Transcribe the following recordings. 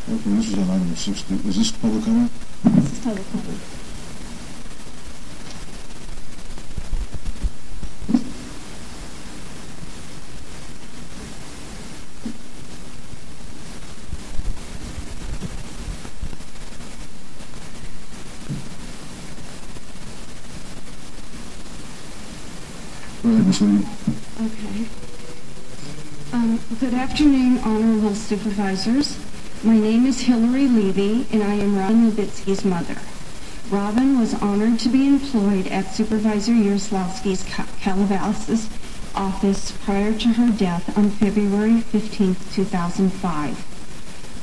Okay, this is on item 60. Is this public comment? This is public comment. Go ahead, Ms. Levy. Okay. Good afternoon, honorable supervisors. My name is Hillarie Levy, and I am Robyn Libitsky's mother. Robyn was honored to be employed at Supervisor Yaroslavsky's Calabasas office prior to her death on February 15, 2005.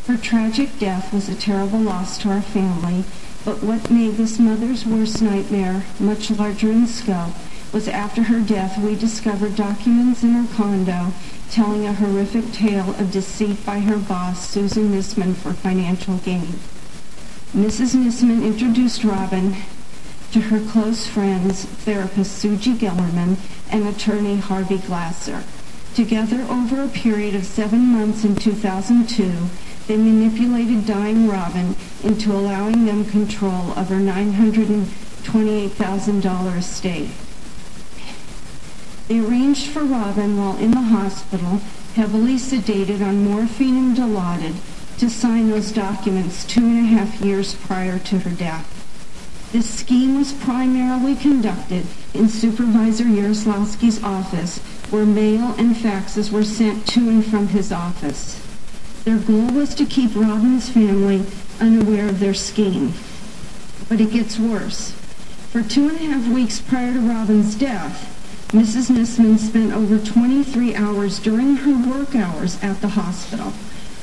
Her tragic death was a terrible loss to our family, but what made this mother's worst nightmare much larger in scope was after her death we discovered documents in her condo telling a horrific tale of deceit by her boss, Susan Nissman, for financial gain. Mrs. Nissman introduced Robyn to her close friends, therapist Sugie Gellerman and attorney Harvey Glasser. Together, over a period of 7 months in 2002, they manipulated dying Robyn into allowing them control of her $928,000 estate. They arranged for Robyn, while in the hospital, heavily sedated on morphine and Dilaudid, to sign those documents 2.5 years prior to her death. This scheme was primarily conducted in Supervisor Yaroslavsky's office, where mail and faxes were sent to and from his office. Their goal was to keep Robyn's family unaware of their scheme. But it gets worse. For 2.5 weeks prior to Robyn's death, Mrs. Nissman spent over 23 hours during her work hours at the hospital,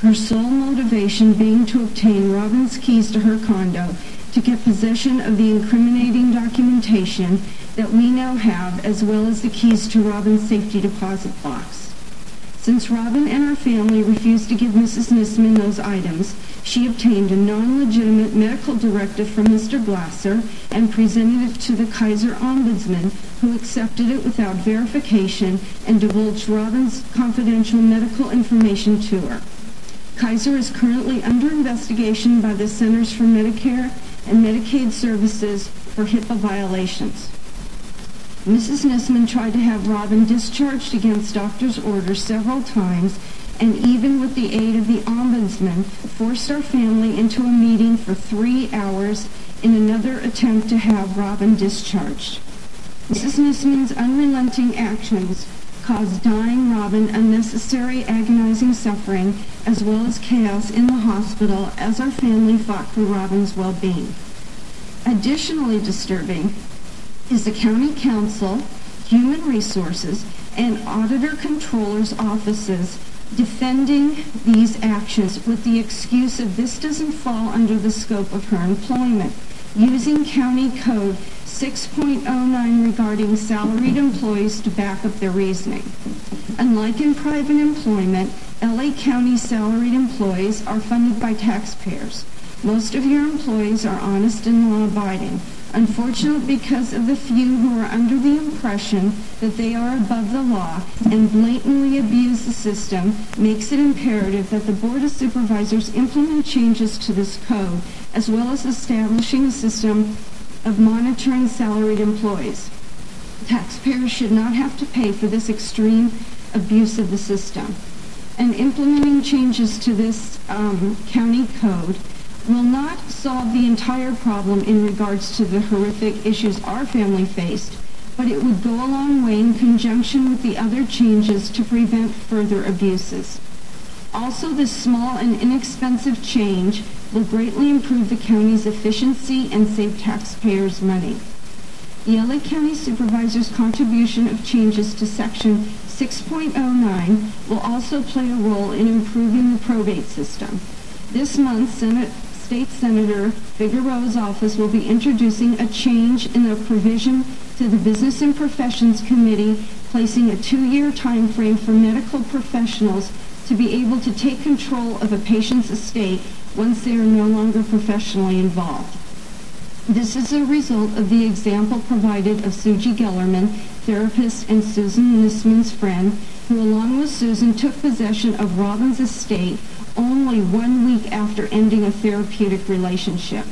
her sole motivation being to obtain Robyn's keys to her condo to get possession of the incriminating documentation that we now have, as well as the keys to Robyn's safety deposit box. Since Robyn and her family refused to give Mrs. Nissman those items, she obtained a non-legitimate medical directive from Mr. Glasser and presented it to the Kaiser Ombudsman, who accepted it without verification and divulged Robyn's confidential medical information to her. Kaiser is currently under investigation by the Centers for Medicare and Medicaid Services for HIPAA violations. Mrs. Nissman tried to have Robyn discharged against doctor's orders several times, and even with the aid of the Ombudsman, forced our family into a meeting for 3 hours in another attempt to have Robyn discharged. Mrs. Nissman's unrelenting actions caused dying Robyn unnecessary agonizing suffering, as well as chaos in the hospital as our family fought for Robyn's well-being. Additionally disturbing is the County Council, Human Resources, and Auditor Controller's offices defending these actions with the excuse of this doesn't fall under the scope of her employment, using County Code 6.09 regarding salaried employees to back up their reasoning. Unlike in private employment, LA County salaried employees are funded by taxpayers. Most of your employees are honest and law-abiding. Unfortunately, because of the few who are under the impression that they are above the law and blatantly abuse the system, makes it imperative that the Board of Supervisors implement changes to this code, as well as establishing a system of monitoring salaried employees. Taxpayers should not have to pay for this extreme abuse of the system. And implementing changes to this county code will not solve the entire problem in regards to the horrific issues our family faced, but it would go a long way in conjunction with the other changes to prevent further abuses. Also, this small and inexpensive change will greatly improve the county's efficiency and save taxpayers money. The LA County Supervisor's contribution of changes to Section 6.09 will also play a role in improving the probate system. This month, State Senator Figueroa's office will be introducing a change in the provision to the Business and Professions Committee, placing a 2-year time frame for medical professionals to be able to take control of a patient's estate once they are no longer professionally involved. This is a result of the example provided of Sugie Gellerman, therapist and Susan Nissman's friend, who along with Susan took possession of Robyn's estate only 1 week after ending a therapeutic relationship.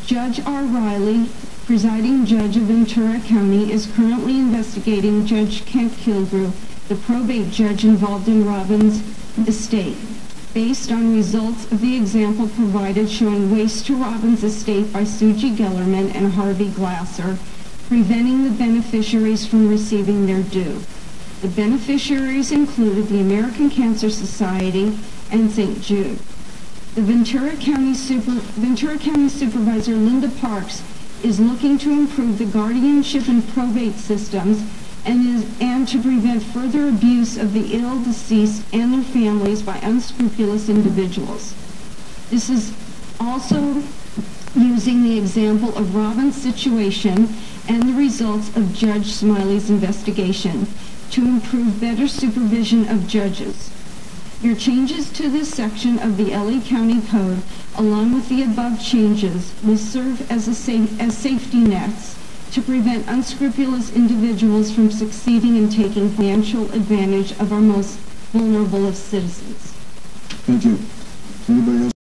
Judge R. Riley, presiding judge of Ventura County, is currently investigating Judge Kent Kilgrew, the probate judge involved in Robyn's estate, based on results of the example provided showing waste to Robyn's estate by Sugie Gellerman and Harvey Glasser, preventing the beneficiaries from receiving their due. The beneficiaries included the American Cancer Society and St. Jude. The Ventura County Supervisor Linda Parks is looking to improve the guardianship and probate systems and to prevent further abuse of the ill, deceased, and their families by unscrupulous individuals. This is also using the example of Robyn's situation and the results of Judge Smiley's investigation to improve better supervision of judges. Your changes to this section of the LA County Code, along with the above changes, will serve as safety nets to prevent unscrupulous individuals from succeeding in taking financial advantage of our most vulnerable of citizens. Thank you. Anybody else?